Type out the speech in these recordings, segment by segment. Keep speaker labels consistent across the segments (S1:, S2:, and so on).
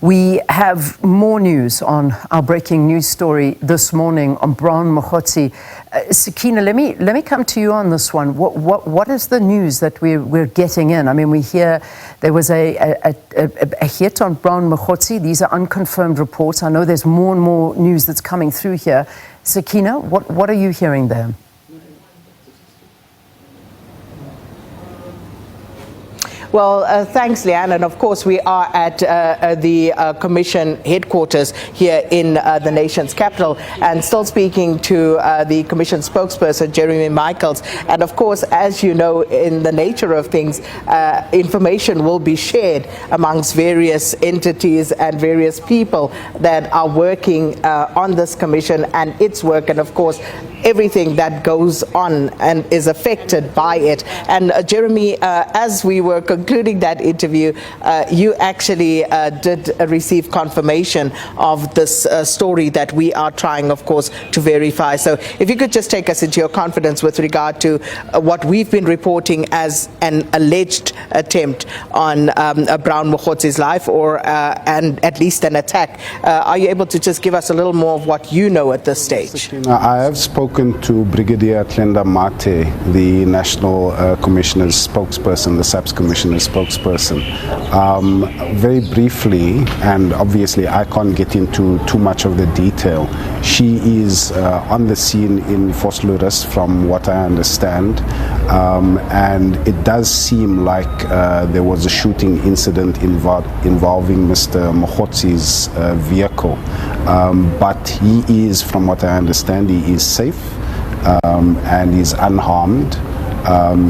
S1: We have more news on our breaking news story this morning on Brown Mogotsi. Sakina, let me come to you on this one. What is the news that we're getting in? I mean, we hear there was a hit on Brown Mogotsi. These are unconfirmed reports. I know there's more and more news that's coming through here. Sakina, what are you hearing there?
S2: Well, thanks, Leanne. And of course, we are at the Commission headquarters here in the nation's capital, and still speaking to the Commission spokesperson, Jeremy Michaels. And of course, as you know, in the nature of things, information will be shared amongst various entities and various people that are working on this Commission and its work, and of course, everything that goes on and is affected by it. And Jeremy, as we were concluding that interview, you actually did receive confirmation of this story that we are trying, of course, to verify. So if you could just take us into your confidence with regard to what we've been reporting as an alleged attempt on Brown Mogotsi's life, or and at least an attack. Are you able to just give us a little more of what you know at this stage?
S3: I have spoken to Brigadier Tlenda Mate, the National Commissioner's spokesperson, the SABC Commissioner's spokesperson. Very briefly, and obviously I can't get into too much of the detail, she is on the scene in Vosloorus from what I understand, and it does seem like there was a shooting incident involving Mr. Mogotsi's vehicle, but he is, from what I understand, he is safe and is unharmed.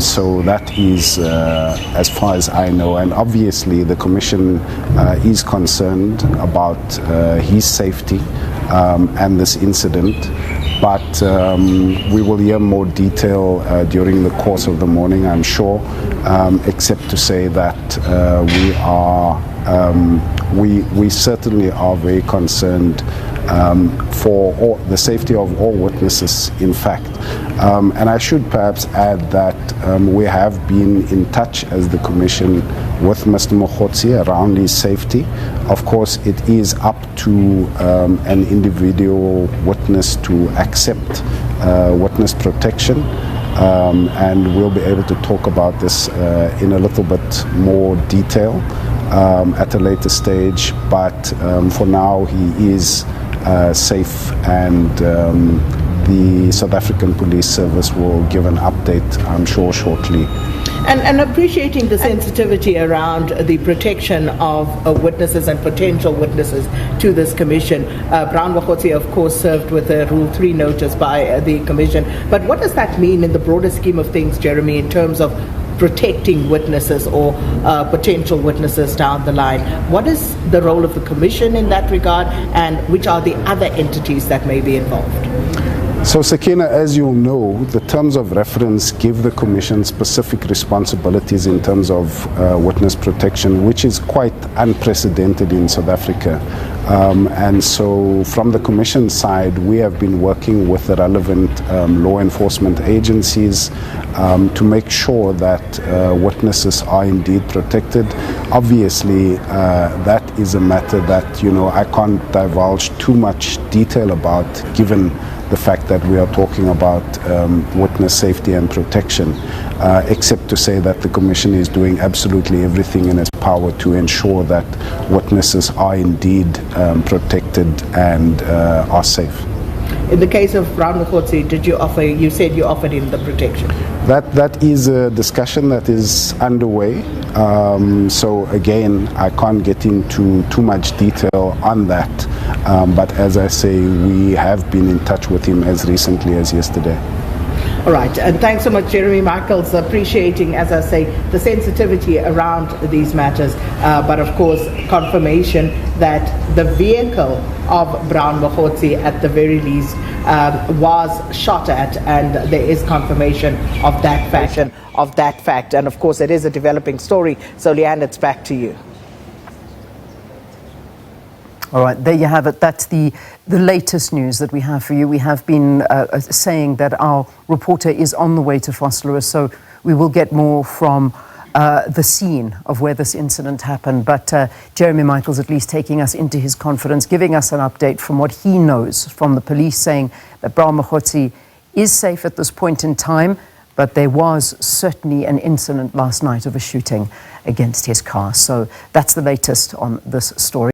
S3: So that is as far as I know, and obviously the Commission is concerned about his safety and this incident, but we will hear more detail during the course of the morning, I'm sure, except to say that we certainly are very concerned for the safety of all witnesses, in fact. And I should perhaps add that we have been in touch as the Commission with Mr. Mogotsi around his safety. Of course, it is up to an individual witness to accept witness protection. And we'll be able to talk about this in a little bit more detail at a later stage. But for now, he is safe, and the South African Police Service will give an update, I'm sure, shortly.
S2: And appreciating the sensitivity around the protection of witnesses and potential witnesses to this Commission. Brown Mogotsi, of course, served with a Rule 3 notice by the Commission. But what does that mean in the broader scheme of things, Jeremy, in terms of protecting witnesses or potential witnesses down the line? What is the role of the Commission in that regard, and which are the other entities that may be involved?
S3: So, Sakina, as you'll know, the terms of reference give the Commission specific responsibilities in terms of witness protection, which is quite unprecedented in South Africa. And so from the Commission side, we have been working with the relevant law enforcement agencies to make sure that witnesses are indeed protected. Obviously, that is a matter that, I can't divulge too much detail about, given the fact that we are talking about witness safety and protection, except to say that the Commission is doing absolutely everything in its power to ensure that witnesses are indeed protected and are safe.
S2: In the case of Brown Mogotsi, you said you offered him the protection?
S3: That is a discussion that is underway. So again, I can't get into too much detail on that. But as I say, we have been in touch with him as recently as yesterday.
S2: All right, and thanks so much, Jeremy Michaels, appreciating, as I say, the sensitivity around these matters, but of course, confirmation that the vehicle of Brown Mogotsi, at the very least, was shot at, and there is confirmation of that fact. And of course, it is a developing story. So, Leanne, it's back to you.
S1: All right, there you have it. That's the latest news that we have for you. We have been saying that our reporter is on the way to Vosloorus, so we will get more from the scene of where this incident happened. But Jeremy Michaels at least taking us into his confidence, giving us an update from what he knows from the police, saying that Brown Mogotsi is safe at this point in time, but there was certainly an incident last night of a shooting against his car. So that's the latest on this story.